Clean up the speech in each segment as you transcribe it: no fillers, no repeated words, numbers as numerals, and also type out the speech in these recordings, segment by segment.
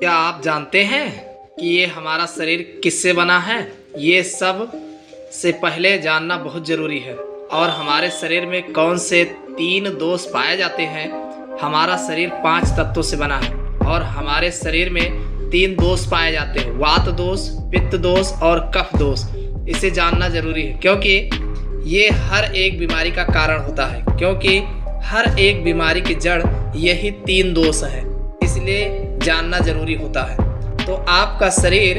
क्या आप जानते हैं कि ये हमारा शरीर किससे बना है? ये सब से पहले जानना बहुत ज़रूरी है। और हमारे शरीर में कौन से 3 दोष पाए जाते हैं? हमारा शरीर 5 तत्वों से बना है और हमारे शरीर में 3 दोष पाए जाते हैं, वात दोष, पित्त दोष और कफ दोष। इसे जानना ज़रूरी है क्योंकि ये हर एक बीमारी का कारण होता है, क्योंकि हर एक बीमारी की जड़ यही 3 दोष है, इसलिए जानना जरूरी होता है। तो आपका शरीर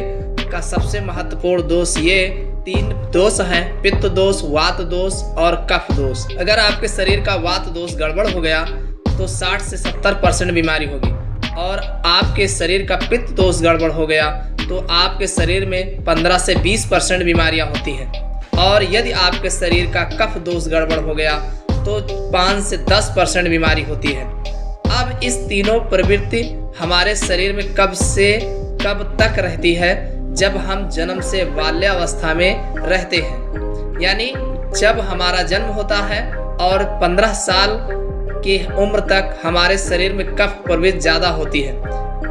का सबसे महत्वपूर्ण दोष ये 3 दोष हैं, पित्त दोष, वात दोष और कफ दोष। अगर आपके शरीर का वात दोष गड़बड़ हो गया तो 60 से 70% बीमारी होगी, और आपके शरीर का पित्त दोष गड़बड़ हो गया तो आपके शरीर में 15 से 20% बीमारियां होती हैं, और यदि आपके शरीर का कफ दोष गड़बड़ हो गया तो 5 से 10% बीमारी होती है। अब इस तीनों प्रवृत्ति हमारे शरीर में कब से कब तक रहती है? जब हम जन्म से बाल्यावस्था में रहते हैं, यानी जब हमारा जन्म होता है और 15 साल की उम्र तक हमारे शरीर में कफ प्रवृत्ति ज़्यादा होती है।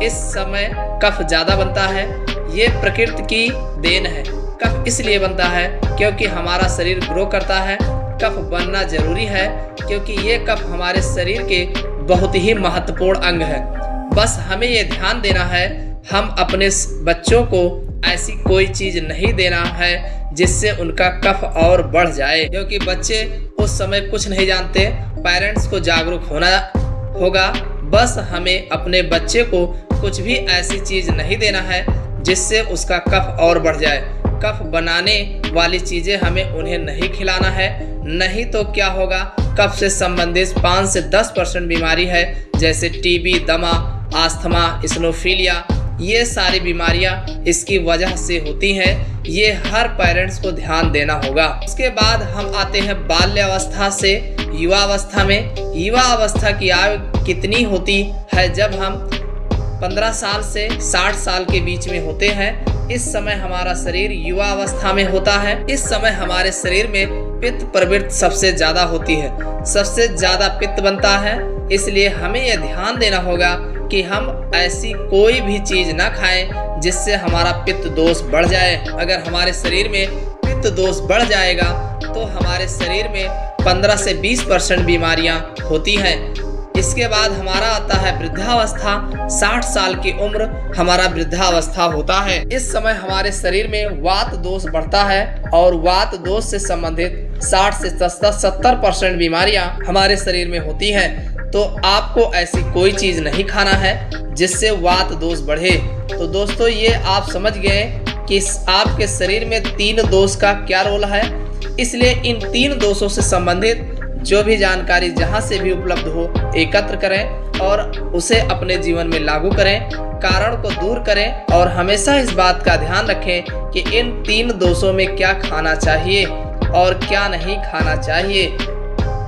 इस समय कफ ज़्यादा बनता है, ये प्रकृति की देन है। कफ इसलिए बनता है क्योंकि हमारा शरीर ग्रो करता है। कफ बनना जरूरी है क्योंकि ये कफ हमारे शरीर के बहुत ही महत्वपूर्ण अंग है। बस हमें ये ध्यान देना है, हम अपने बच्चों को ऐसी कोई चीज़ नहीं देना है जिससे उनका कफ और बढ़ जाए, क्योंकि बच्चे उस समय कुछ नहीं जानते। पेरेंट्स को जागरूक होना होगा। बस हमें अपने बच्चे को कुछ भी ऐसी चीज़ नहीं देना है जिससे उसका कफ और बढ़ जाए। कफ बनाने वाली चीज़ें हमें उन्हें नहीं खिलाना है, नहीं तो क्या होगा, कफ से संबंधित 5 से 10% बीमारी है, जैसे टीबी, दमा, आस्थमा, इस्नोफीलिया। ये सारी बीमारियां इसकी वजह से होती हैं। ये हर पेरेंट्स को ध्यान देना होगा। उसके बाद हम आते हैं बाल्यावस्था से युवावस्था में। युवावस्था की आयु कितनी होती है? जब हम 15 साल से 60 साल के बीच में होते हैं। इस समय हमारा शरीर युवा अवस्था में होता है। इस समय हमारे शरीर में पित्त प्रवृत्ति सबसे ज़्यादा होती है, सबसे ज़्यादा पित्त बनता है। इसलिए हमें यह ध्यान देना होगा कि हम ऐसी कोई भी चीज़ ना खाएं जिससे हमारा पित्त दोष बढ़ जाए। अगर हमारे शरीर में पित्त दोष बढ़ जाएगा तो हमारे शरीर में 15 से 20% बीमारियां होती हैं। इसके बाद हमारा आता है वृद्धावस्था। 60 साल की उम्र हमारा वृद्धावस्था होता है। इस समय हमारे शरीर में वात दोष बढ़ता है, और वात दोष से संबंधित 60 से 70% बीमारियां हमारे शरीर में होती हैं। तो आपको ऐसी कोई चीज़ नहीं खाना है जिससे वात दोष बढ़े। तो दोस्तों, ये आप समझ गए कि आपके शरीर में 3 दोष का क्या रोल है। इसलिए इन 3 दोषों से संबंधित जो भी जानकारी जहाँ से भी उपलब्ध हो एकत्र करें और उसे अपने जीवन में लागू करें, कारण को दूर करें, और हमेशा इस बात का ध्यान रखें कि इन 3 दोषों में क्या खाना चाहिए और क्या नहीं खाना चाहिए।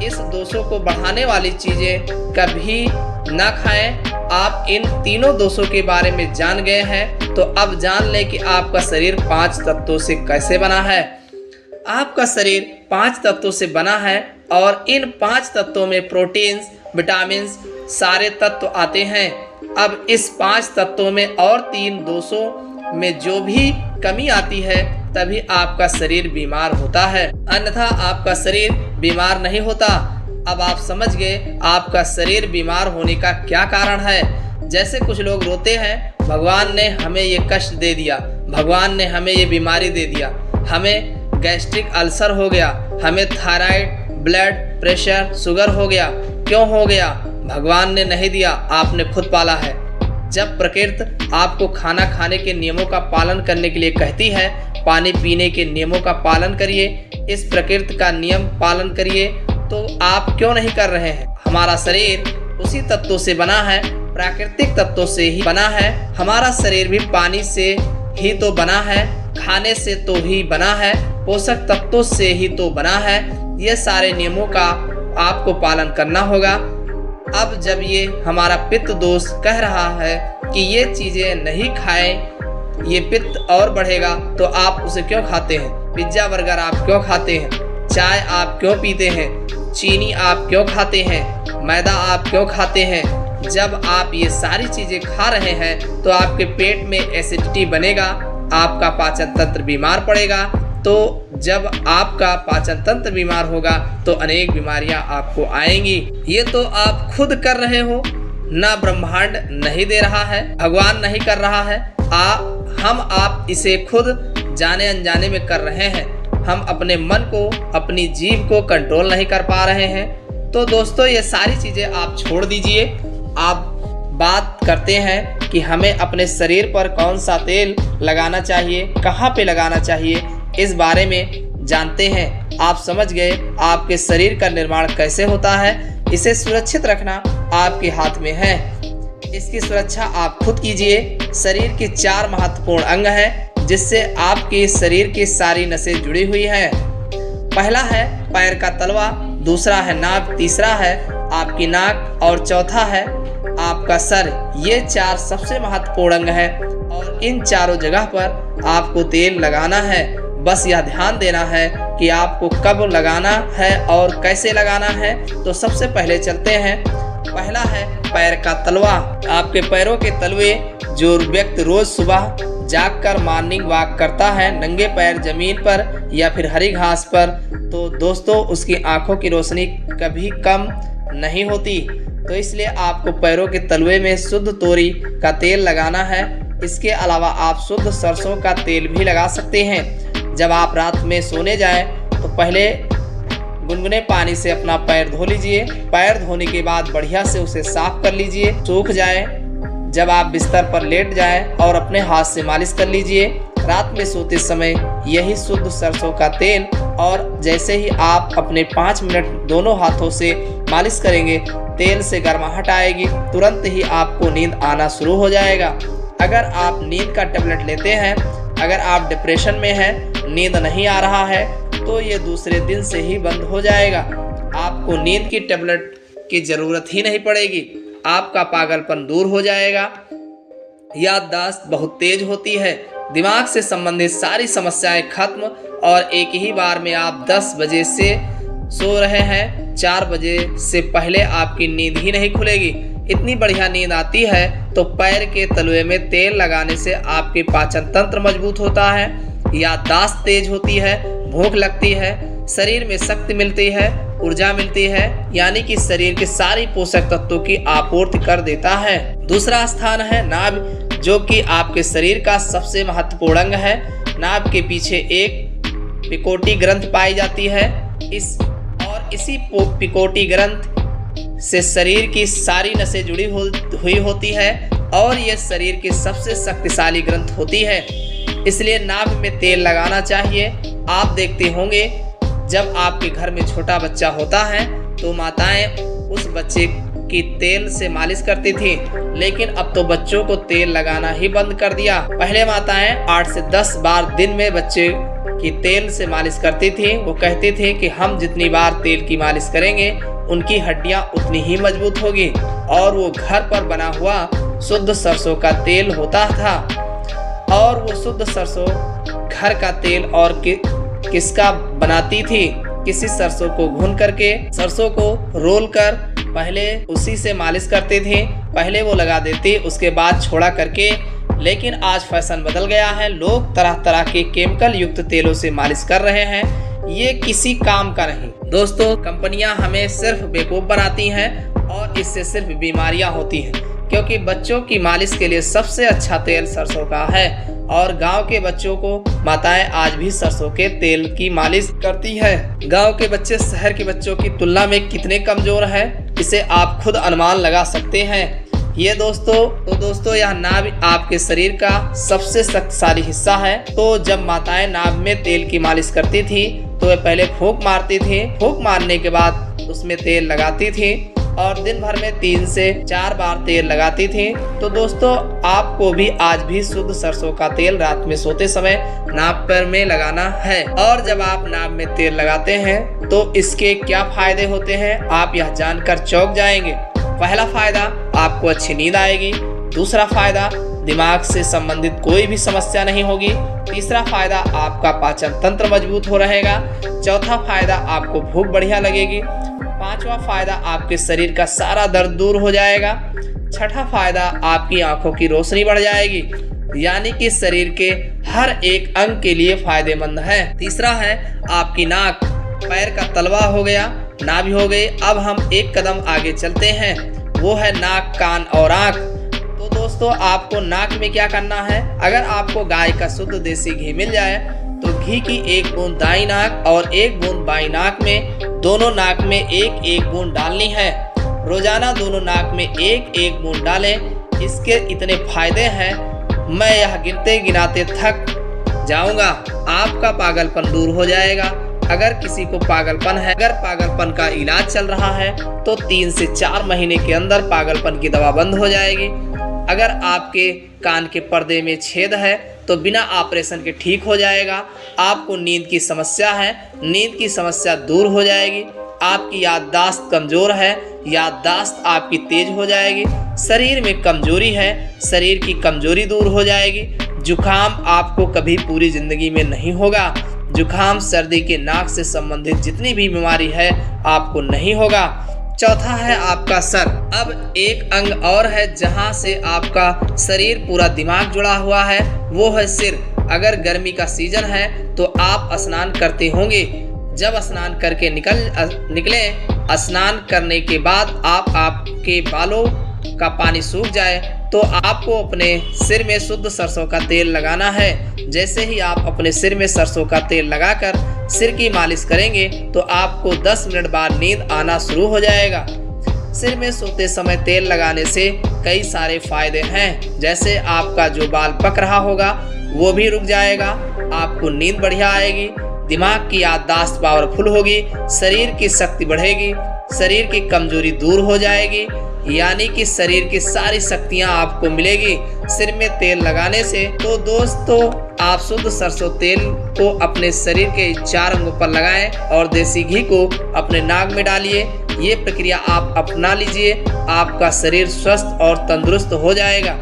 इस दोषों को बढ़ाने वाली चीज़ें कभी ना खाएं। आप इन तीनों दोषों के बारे में जान गए हैं, तो अब जान लें कि आपका शरीर 5 तत्वों से कैसे बना है। आपका शरीर 5 तत्वों से बना है, और इन 5 तत्वों में प्रोटीन्स, विटामिन्स, सारे तत्व आते हैं। अब इस 5 तत्वों में और 3 दोषों में जो भी कमी आती है तभी आपका शरीर बीमार होता है, अन्यथा आपका शरीर बीमार नहीं होता। अब आप समझ गए आपका शरीर बीमार होने का क्या कारण है। जैसे कुछ लोग रोते हैं, भगवान ने हमें ये कष्ट दे दिया, भगवान ने हमें ये बीमारी दे दिया, हमें गैस्ट्रिक अल्सर हो गया, हमें थायराइड, ब्लड प्रेशर, शुगर हो गया। क्यों हो गया? भगवान ने नहीं दिया, आपने खुद पाला है। जब प्रकृति आपको खाना खाने के नियमों का पालन करने के लिए कहती है, पानी पीने के नियमों का पालन करिए, इस प्रकृति का नियम पालन करिए, तो आप क्यों नहीं कर रहे हैं? हमारा शरीर उसी तत्वों से बना है, प्राकृतिक तत्वों से ही बना है। हमारा शरीर भी पानी से ही तो बना है, खाने से तो ही बना है, पोषक तत्वों से ही तो बना है। ये सारे नियमों का आपको पालन करना होगा। अब जब ये हमारा पित्त दोष कह रहा है कि ये चीज़ें नहीं खाएं, ये पित्त और बढ़ेगा, तो आप उसे क्यों खाते हैं? पिज्ज़ा बर्गर आप क्यों खाते हैं? चाय आप क्यों पीते हैं? चीनी आप क्यों खाते हैं? मैदा आप क्यों खाते हैं? जब आप ये सारी चीज़ें खा रहे हैं तो आपके पेट में एसिडिटी बनेगा, आपका पाचन तंत्र बीमार पड़ेगा। तो जब आपका पाचन तंत्र बीमार होगा तो अनेक बीमारियां आपको आएंगी। ये तो आप खुद कर रहे हो, ना ब्रह्मांड नहीं दे रहा है, भगवान नहीं कर रहा है, आप इसे खुद जाने अनजाने में कर रहे हैं। हम अपने मन को, अपनी जीभ को कंट्रोल नहीं कर पा रहे हैं। तो दोस्तों ये सारी चीज़ें आप छोड़ दीजिए। आप बात करते हैं कि हमें अपने शरीर पर कौन सा तेल लगाना चाहिए, कहाँ पे लगाना चाहिए, इस बारे में जानते हैं। आप समझ गए आपके शरीर का निर्माण कैसे होता है। इसे सुरक्षित रखना आपके हाथ में है। इसकी सुरक्षा आप खुद कीजिए। शरीर के 4 महत्वपूर्ण अंग हैं जिससे आपके शरीर की सारी नसें जुड़ी हुई हैं। पहला है पैर का तलवा, दूसरा है नाक, तीसरा है आपकी नाक और चौथा है आपका सर। ये 4 सबसे महत्वपूर्ण अंग हैं और इन चारों जगह पर आपको तेल लगाना है। बस यह ध्यान देना है कि आपको कब लगाना है और कैसे लगाना है। तो सबसे पहले चलते हैं। पहला है पैर का तलवा। आपके पैरों के तलवे जो व्यक्ति रोज सुबह जागकर मॉर्निंग वॉक करता है नंगे पैर जमीन पर या फिर हरी घास पर, तो दोस्तों उसकी आंखों की रोशनी कभी कम नहीं होती। तो इसलिए आपको पैरों के तलवे में शुद्ध तोरी का तेल लगाना है। इसके अलावा आप शुद्ध सरसों का तेल भी लगा सकते हैं। जब आप रात में सोने जाएं तो पहले गुनगुने पानी से अपना पैर धो लीजिए। पैर धोने के बाद बढ़िया से उसे साफ कर लीजिए, सूख जाए। जब आप बिस्तर पर लेट जाएं और अपने हाथ से मालिश कर लीजिए। रात में सोते समय यही शुद्ध सरसों का तेल, और जैसे ही आप अपने 5 मिनट दोनों हाथों से मालिश करेंगे तेल से गर्माहट आएगी, तुरंत ही आपको नींद आना शुरू हो जाएगा। अगर आप नींद का टेबलेट लेते हैं, अगर आप डिप्रेशन में हैं, नींद नहीं आ रहा है, तो ये दूसरे दिन से ही बंद हो जाएगा। आपको नींद की टेबलेट की ज़रूरत ही नहीं पड़ेगी। आपका पागलपन दूर हो जाएगा। याददाश्त बहुत तेज होती है, दिमाग से संबंधित सारी समस्याएं खत्म, और एक ही बार में आप 10 बजे से सो रहे हैं, 4 बजे से पहले आपकी नींद ही नहीं खुलेगी। इतनी बढ़िया नींद आती है। तो पैर के तलवे में तेल लगाने से आपके पाचन तंत्र मजबूत होता है, याददाश्त तेज होती है, भूख लगती है, शरीर में शक्ति मिलती है, ऊर्जा मिलती है, यानी कि शरीर के सारी पोषक तत्वों की आपूर्ति कर देता है। दूसरा स्थान है नाभि, जो कि आपके शरीर का सबसे महत्वपूर्ण अंग है। नाभि के पीछे एक पिकोटी ग्रंथ पाई जाती है। इसी पिकोटी ग्रंथ से शरीर की सारी नसें जुड़ी हुई होती है, और ये शरीर की सबसे शक्तिशाली ग्रंथ होती है। इसलिए नाभि में तेल लगाना चाहिए। आप देखते होंगे जब आपके घर में छोटा बच्चा होता है तो माताएं उस बच्चे की तेल से मालिश करती थी, लेकिन अब तो बच्चों को तेल लगाना ही बंद कर दिया। पहले माताएं 8 से 10 बार दिन में बच्चे की तेल से मालिश करती थी। वो कहती थी कि हम जितनी बार तेल की मालिश करेंगे उनकी हड्डियां उतनी ही मजबूत होगी। और वो घर पर बना हुआ शुद्ध सरसों का तेल होता था, और वो शुद्ध सरसों घर का तेल और किसका बनाती थी? किसी सरसों को भून करके, सरसों को रोल कर पहले उसी से मालिश करते थे। पहले वो लगा देती, उसके बाद छोड़ा करके। लेकिन आज फैशन बदल गया है, लोग तरह तरह के केमिकल युक्त तेलों से मालिश कर रहे हैं। ये किसी काम का नहीं। दोस्तों, कंपनियां हमें सिर्फ बेवकूफ़ बनाती हैं और इससे सिर्फ बीमारियां होती हैं, क्योंकि बच्चों की मालिश के लिए सबसे अच्छा तेल सरसों का है। और गांव के बच्चों को माताएं आज भी सरसों के तेल की मालिश करती है। गांव के बच्चे शहर के बच्चों की तुलना में कितने कमजोर हैं, इसे आप खुद अनुमान लगा सकते हैं। ये दोस्तों यह नाभि आपके शरीर का सबसे शक्तिशाली हिस्सा है। तो जब माताएं नाभि में तेल की मालिश करती थी तो वे पहले फूंक मारती थी। फूंक मारने के बाद उसमें तेल लगाती थी और दिन भर में 3 से 4 बार तेल लगाती थी। तो दोस्तों, आपको भी आज भी शुद्ध सरसों का तेल रात में सोते समय नाभ पर में लगाना है। और जब आप नाभ में तेल लगाते हैं तो इसके क्या फायदे होते हैं, आप यह जानकर चौंक जाएंगे। पहला फायदा, आपको अच्छी नींद आएगी। दूसरा फायदा, दिमाग से संबंधित कोई भी समस्या नहीं होगी। तीसरा फायदा, आपका पाचन तंत्र मजबूत हो रहेगा। चौथा फायदा, आपको भूख बढ़िया लगेगी। पांचवा फायदा, आपके शरीर का सारा दर्द दूर हो जाएगा। छठा फायदा, आपकी आंखों की रोशनी बढ़ जाएगी, यानी कि शरीर के हर एक अंग के लिए फायदेमंद है। तीसरा है आपकी नाक, पैर का तलवा हो गया, नाभि हो गई। अब हम एक कदम आगे चलते हैं, वो है नाक, कान और आँख। तो दोस्तों आपको नाक में क्या करना है, अगर आपको गाय का शुद्ध देसी घी मिल जाए तो घी की एक बूंद दाई नाक और एक बूंद बाई नाक में, दोनों नाक में एक एक बूंद डालनी है। रोजाना दोनों नाक में एक एक बूंद डालें। इसके इतने फायदे हैं, मैं यह गिनते गिनाते थक जाऊंगा। आपका पागलपन दूर हो जाएगा। अगर किसी को पागलपन है, अगर पागलपन का इलाज चल रहा है तो 3 से 4 महीने के अंदर पागलपन की दवा बंद हो जाएगी। अगर आपके कान के पर्दे में छेद है तो बिना ऑपरेशन के ठीक हो जाएगा। आपको नींद की समस्या है, नींद की समस्या दूर हो जाएगी। आपकी याददाश्त कमज़ोर है, याददाश्त आपकी तेज हो जाएगी। शरीर में कमजोरी है, शरीर की कमजोरी दूर हो जाएगी। जुकाम आपको कभी पूरी ज़िंदगी में नहीं होगा। जुकाम, सर्दी के नाक से संबंधित जितनी भी बीमारी है आपको नहीं होगा। चौथा है आपका सर। अब एक अंग और है जहां से आपका शरीर पूरा दिमाग जुड़ा हुआ है, वो है सिर। अगर गर्मी का सीजन है तो आप स्नान करते होंगे। जब स्नान करके निकले, स्नान करने के बाद आपके बालों का पानी सूख जाए तो आपको अपने सिर में शुद्ध सरसों का तेल लगाना है। जैसे ही आप अपने सिर में सरसों का तेल लगाकर सिर की मालिश करेंगे तो आपको 10 मिनट बाद नींद आना शुरू हो जाएगा। सिर में सोते समय तेल लगाने से कई सारे फायदे हैं, जैसे आपका जो बाल पक रहा होगा वो भी रुक जाएगा, आपको नींद बढ़िया आएगी, दिमाग की याददाश्त पावरफुल होगी, शरीर की शक्ति बढ़ेगी, शरीर की कमजोरी दूर हो जाएगी, यानी कि शरीर की सारी शक्तियां आपको मिलेगी सिर में तेल लगाने से। तो दोस्तों आप शुद्ध सरसों तेल को अपने शरीर के 4 अंगों पर लगाएं और देसी घी को अपने नाक में डालिए। ये प्रक्रिया आप अपना लीजिए, आपका शरीर स्वस्थ और तंदुरुस्त हो जाएगा।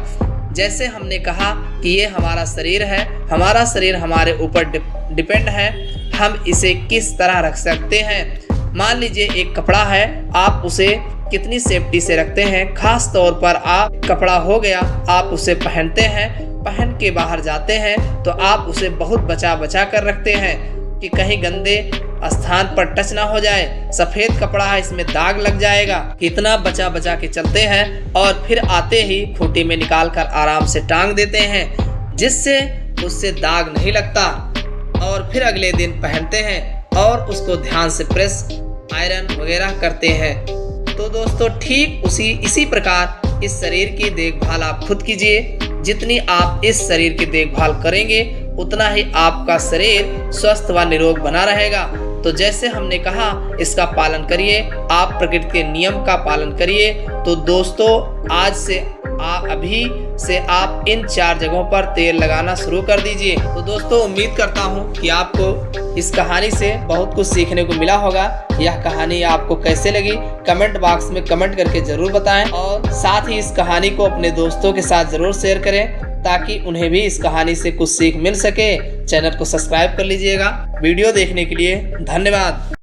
जैसे हमने कहा कि ये हमारा शरीर है, हमारा शरीर हमारे ऊपर डिपेंड है, हम इसे किस तरह रख सकते हैं। मान लीजिए एक कपड़ा है, आप उसे कितनी सेफ्टी से रखते हैं। खास तौर पर आप कपड़ा हो गया, आप उसे पहनते हैं, पहन के बाहर जाते हैं तो आप उसे बहुत बचा बचा कर रखते हैं कि कहीं गंदे स्थान पर टच ना हो जाए। सफ़ेद कपड़ा है, इसमें दाग लग जाएगा, कितना बचा बचा के चलते हैं और फिर आते ही खूंटी में निकाल कर आराम से टांग देते हैं, जिससे उससे दाग नहीं लगता और फिर अगले दिन पहनते हैं और उसको ध्यान से प्रेस, आयरन वगैरह करते हैं। तो दोस्तों ठीक इसी प्रकार इस शरीर की देखभाल आप खुद कीजिए। जितनी आप इस शरीर की देखभाल करेंगे उतना ही आपका शरीर स्वस्थ व निरोग बना रहेगा। तो जैसे हमने कहा इसका पालन करिए, आप प्रकृति के नियम का पालन करिए। तो दोस्तों आज से अभी से आप इन 4 जगहों पर तेल लगाना शुरू कर दीजिए। तो दोस्तों उम्मीद करता हूँ कि आपको इस कहानी से बहुत कुछ सीखने को मिला होगा। यह कहानी आपको कैसे लगी कमेंट बॉक्स में कमेंट करके ज़रूर बताएं और साथ ही इस कहानी को अपने दोस्तों के साथ ज़रूर शेयर करें ताकि उन्हें भी इस कहानी से कुछ सीख मिल सके। चैनल को सब्सक्राइब कर लीजिएगा। वीडियो देखने के लिए धन्यवाद।